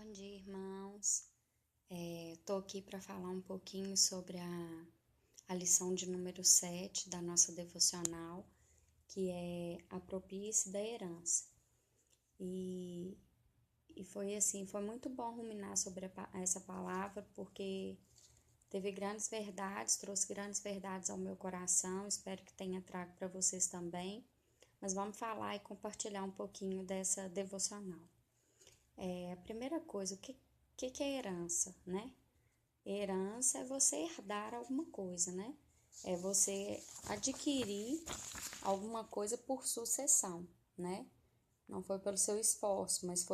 Bom dia, irmãos. Estou aqui para falar um pouquinho sobre a lição de número 7 da nossa devocional, que é Aproprie-se da herança. E foi assim, foi muito bom ruminar sobre essa palavra, porque teve grandes verdades, trouxe grandes verdades ao meu coração, espero que tenha trago para vocês também. Mas vamos falar e compartilhar um pouquinho dessa devocional. A primeira coisa, o que é herança, né? Herança é você herdar alguma coisa, né? É você adquirir alguma coisa por sucessão, né? Não foi pelo seu esforço, mas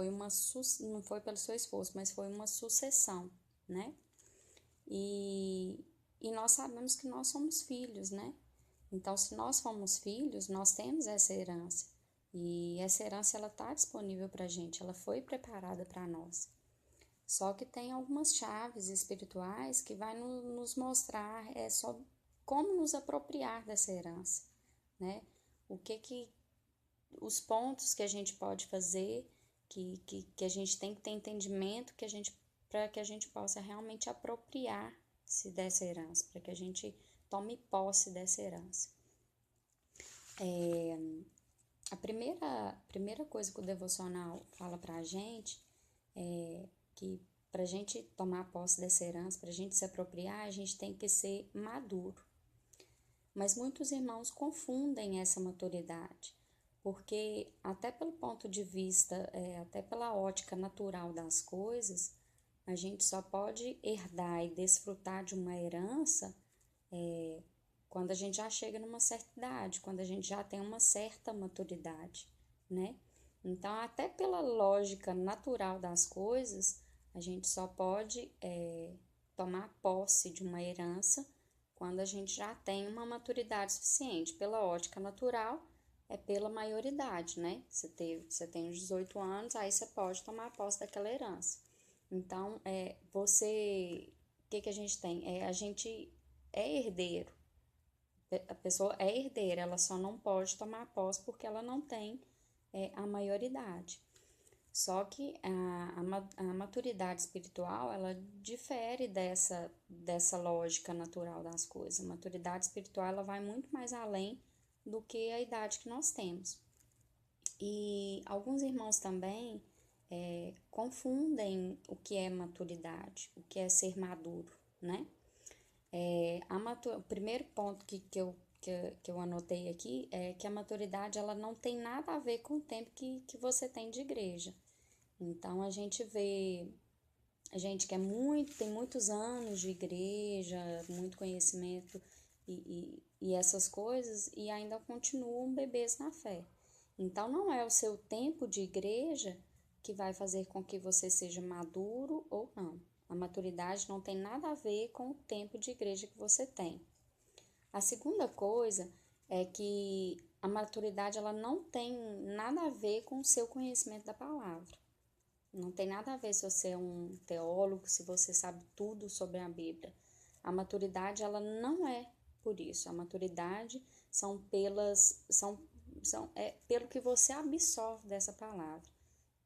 não foi pelo seu esforço, mas foi uma sucessão, né? E nós sabemos que nós somos filhos, né? Então, se nós somos filhos, nós temos essa herança. E essa herança, ela está disponível para a gente, ela foi preparada para nós. Só que tem algumas chaves espirituais que vai nos mostrar só como nos apropriar dessa herança, né? Os pontos que a gente pode fazer, que a gente tem que ter entendimento, para que a gente possa realmente apropriar-se dessa herança, para que a gente tome posse dessa herança. A primeira coisa que o devocional fala para a gente é que para a gente tomar posse dessa herança, para a gente se apropriar, a gente tem que ser maduro. Mas muitos irmãos confundem essa maturidade, porque até pelo ponto de vista, até pela ótica natural das coisas, a gente só pode herdar e desfrutar de uma herança quando a gente já chega numa certa idade, quando a gente já tem uma certa maturidade, né? Então, até pela lógica natural das coisas, a gente só pode tomar posse de uma herança quando a gente já tem uma maturidade suficiente. Pela ótica natural, é pela maioridade, né? Você tem os 18 anos, aí você pode tomar posse daquela herança. Então, o que a gente tem? A gente é herdeiro. A pessoa é herdeira, ela só não pode tomar posse porque ela não tem a maioridade. Só que a maturidade espiritual, ela difere dessa lógica natural das coisas. A maturidade espiritual, ela vai muito mais além do que a idade que nós temos. E alguns irmãos também confundem o que é maturidade, o que é ser maduro, né? O primeiro ponto que eu anotei aqui é que a maturidade ela não tem nada a ver com o tempo que você tem de igreja. Então, a gente vê gente que tem muitos anos de igreja, muito conhecimento e essas coisas, e ainda continuam bebês na fé. Então, não é o seu tempo de igreja que vai fazer com que você seja maduro ou não. A maturidade não tem nada a ver com o tempo de igreja que você tem. A segunda coisa é que a maturidade ela não tem nada a ver com o seu conhecimento da palavra. Não tem nada a ver se você é um teólogo, se você sabe tudo sobre a Bíblia. A maturidade ela não é por isso. A maturidade é pelo que você absorve dessa palavra,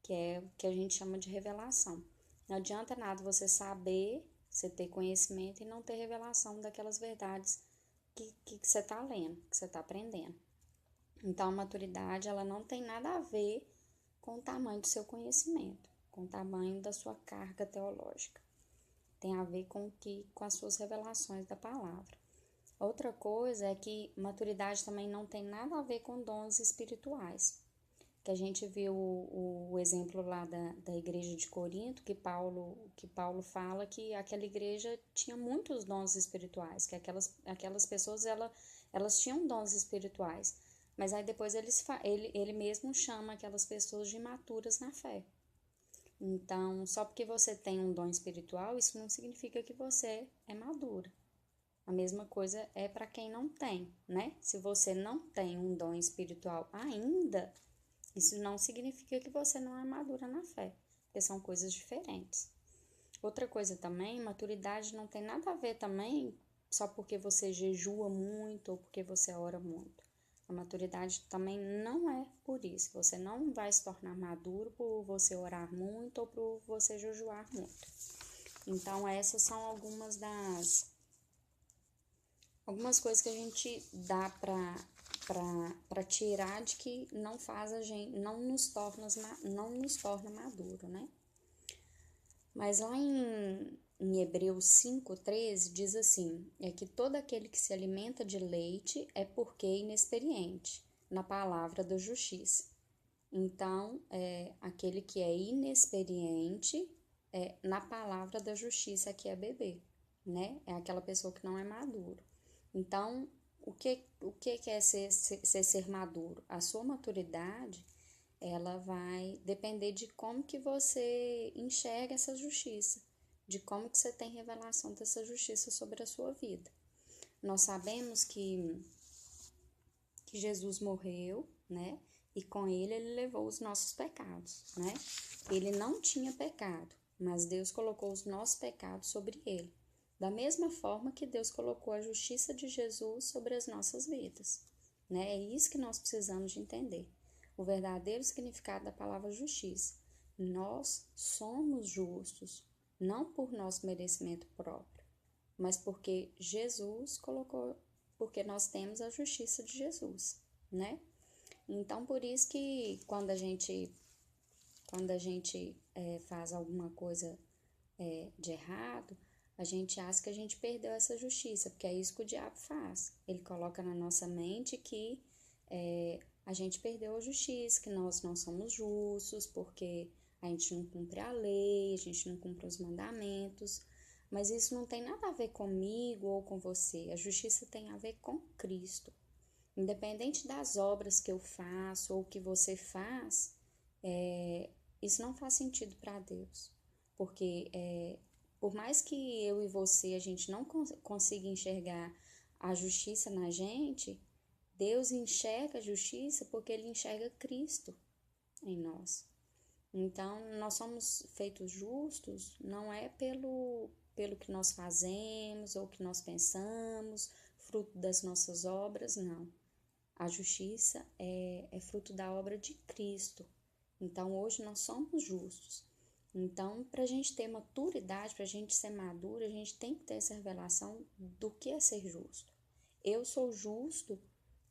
que é o que a gente chama de revelação. Não adianta nada você saber, você ter conhecimento e não ter revelação daquelas verdades que você está lendo, que você está aprendendo. Então, a maturidade, ela não tem nada a ver com o tamanho do seu conhecimento, com o tamanho da sua carga teológica. Tem a ver com as suas revelações da palavra. Outra coisa é que maturidade também não tem nada a ver com dons espirituais. Que a gente viu o exemplo lá da igreja de Corinto, que Paulo fala que aquela igreja tinha muitos dons espirituais, que aquelas pessoas elas tinham dons espirituais, mas aí depois ele mesmo chama aquelas pessoas de imaturas na fé. Então, só porque você tem um dom espiritual, isso não significa que você é madura. A mesma coisa é para quem não tem, né? Se você não tem um dom espiritual ainda, isso não significa que você não é madura na fé, porque são coisas diferentes. Outra coisa também, maturidade não tem nada a ver também só porque você jejua muito ou porque você ora muito. A maturidade também não é por isso. Você não vai se tornar maduro por você orar muito ou por você jejuar muito. Então, essas são algumas coisas que a gente dá para tirar de que não faz a gente, não nos torna maduro, né? Mas lá em Hebreus 5:13 diz assim, é que todo aquele que se alimenta de leite é porque é inexperiente na palavra da justiça. Então, aquele que é inexperiente na palavra da justiça que é bebê, né? É aquela pessoa que não é maduro. Então, o que é ser maduro? A sua maturidade, ela vai depender de como que você enxerga essa justiça, de como que você tem revelação dessa justiça sobre a sua vida. Nós sabemos que Jesus morreu, né? E com ele levou os nossos pecados, né? Ele não tinha pecado, mas Deus colocou os nossos pecados sobre ele. Da mesma forma que Deus colocou a justiça de Jesus sobre as nossas vidas, né? É isso que nós precisamos de entender. O verdadeiro significado da palavra justiça. Nós somos justos, não por nosso merecimento próprio, mas porque Jesus colocou, porque nós temos a justiça de Jesus, né? Então, por isso que quando a gente faz alguma coisa de errado, a gente acha que a gente perdeu essa justiça, porque é isso que o diabo faz. Ele coloca na nossa mente que a gente perdeu a justiça, que nós não somos justos, porque a gente não cumpre a lei, a gente não cumpre os mandamentos. Mas isso não tem nada a ver comigo ou com você. A justiça tem a ver com Cristo. Independente das obras que eu faço ou que você faz, isso não faz sentido para Deus. Porque por mais que eu e você, a gente não consiga enxergar a justiça na gente, Deus enxerga a justiça porque Ele enxerga Cristo em nós. Então, nós somos feitos justos, não é pelo que nós fazemos ou que nós pensamos, fruto das nossas obras, não. A justiça é fruto da obra de Cristo. Então, hoje nós somos justos. Então, para a gente ter maturidade, para a gente ser maduro, a gente tem que ter essa revelação do que é ser justo. Eu sou justo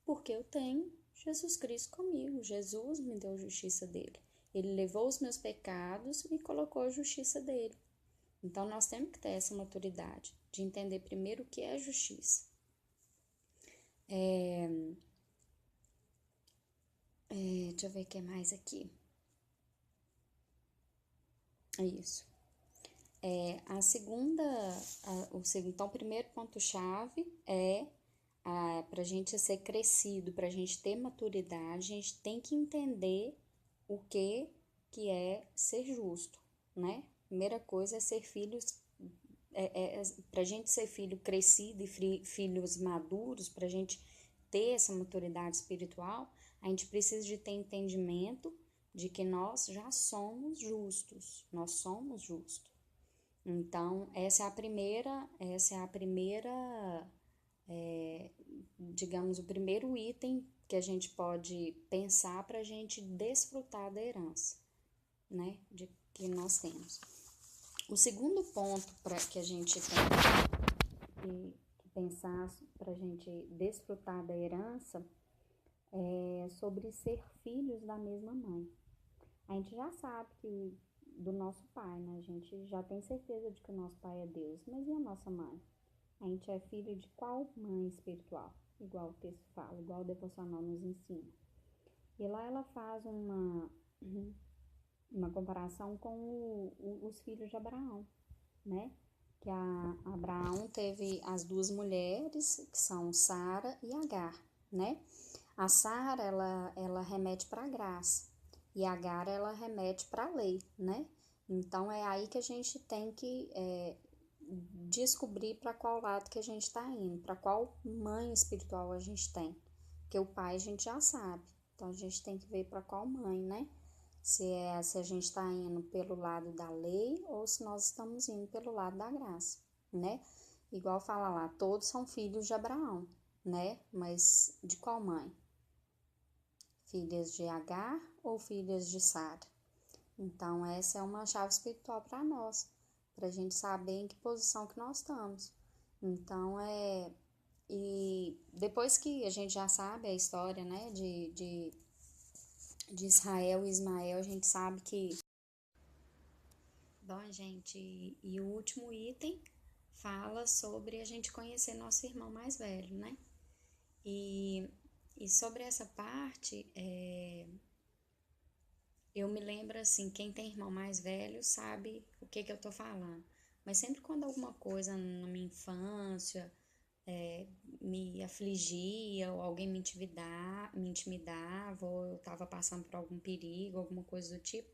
porque eu tenho Jesus Cristo comigo. Jesus me deu a justiça dele. Ele levou os meus pecados e colocou a justiça dele. Então, nós temos que ter essa maturidade de entender primeiro o que é justiça. Deixa eu ver o que mais aqui. É isso. Então, o primeiro ponto-chave é para a gente ser crescido, para a gente ter maturidade, a gente tem que entender o que é ser justo, né? Primeira coisa é ser filhos, para a gente ser filho crescido e filhos maduros, para a gente ter essa maturidade espiritual, a gente precisa de ter entendimento de que nós já somos justos, nós somos justos. Então, essa é a primeira, digamos, o primeiro item que a gente pode pensar para a gente desfrutar da herança, né, de que nós temos. O segundo ponto que a gente tem que pensar para a gente desfrutar da herança é sobre ser filhos da mesma mãe. A gente já sabe que do nosso pai, né? A gente já tem certeza de que o nosso pai é Deus, mas e a nossa mãe? A gente é filho de qual mãe espiritual? Igual o texto fala, igual o devocional nos ensina. E lá ela faz uma comparação com os filhos de Abraão, né? Que Abraão teve as duas mulheres, que são Sara e Agar, né? A Sara, ela remete para a graça, e a Agar, ela remete para a lei, né? Então, é aí que a gente tem que descobrir para qual lado que a gente está indo, para qual mãe espiritual a gente tem. Porque o pai a gente já sabe, então a gente tem que ver para qual mãe, né? Se a gente está indo pelo lado da lei ou se nós estamos indo pelo lado da graça, né? Igual fala lá, todos são filhos de Abraão, né? Mas de qual mãe? filhas de Agar ou filhas de Sara? Então, essa é uma chave espiritual para nós, para a gente saber em que posição que nós estamos. Então, e depois que a gente já sabe a história, né, de Israel e Ismael, a gente sabe que... Bom, gente, e o último item fala sobre a gente conhecer nosso irmão mais velho, né? E, e sobre essa parte, eu me lembro assim, quem tem irmão mais velho sabe o que eu tô falando. Mas sempre quando alguma coisa na minha infância me afligia, ou alguém me intimidava, ou eu estava passando por algum perigo, alguma coisa do tipo,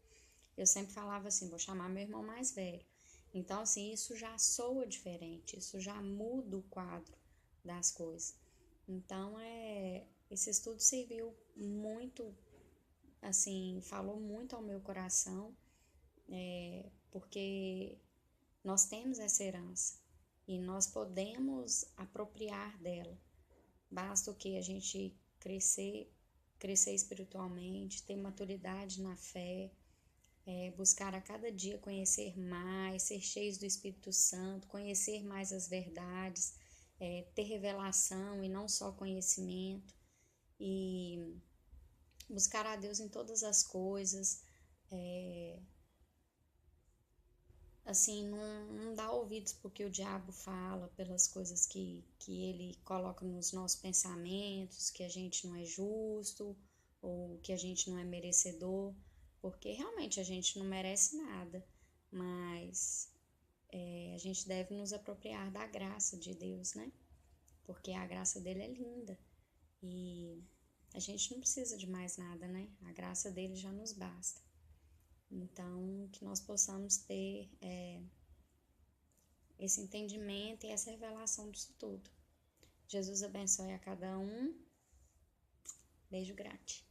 eu sempre falava assim, vou chamar meu irmão mais velho. Então, assim, isso já soa diferente, isso já muda o quadro das coisas. Então, esse estudo serviu muito, assim, falou muito ao meu coração, porque nós temos essa herança e nós podemos apropriar dela. Basta o que a gente crescer espiritualmente, ter maturidade na fé, buscar a cada dia conhecer mais, ser cheios do Espírito Santo, conhecer mais as verdades, ter revelação e não só conhecimento, e buscar a Deus em todas as coisas, assim, não dá ouvidos porque o diabo fala, pelas coisas que ele coloca nos nossos pensamentos, que a gente não é justo, ou que a gente não é merecedor, porque realmente a gente não merece nada, mas a gente deve nos apropriar da graça de Deus, né? Porque a graça dele é linda e a gente não precisa de mais nada, né? A graça dele já nos basta. Então, que nós possamos ter esse entendimento e essa revelação disso tudo. Jesus abençoe a cada um. Beijo grande.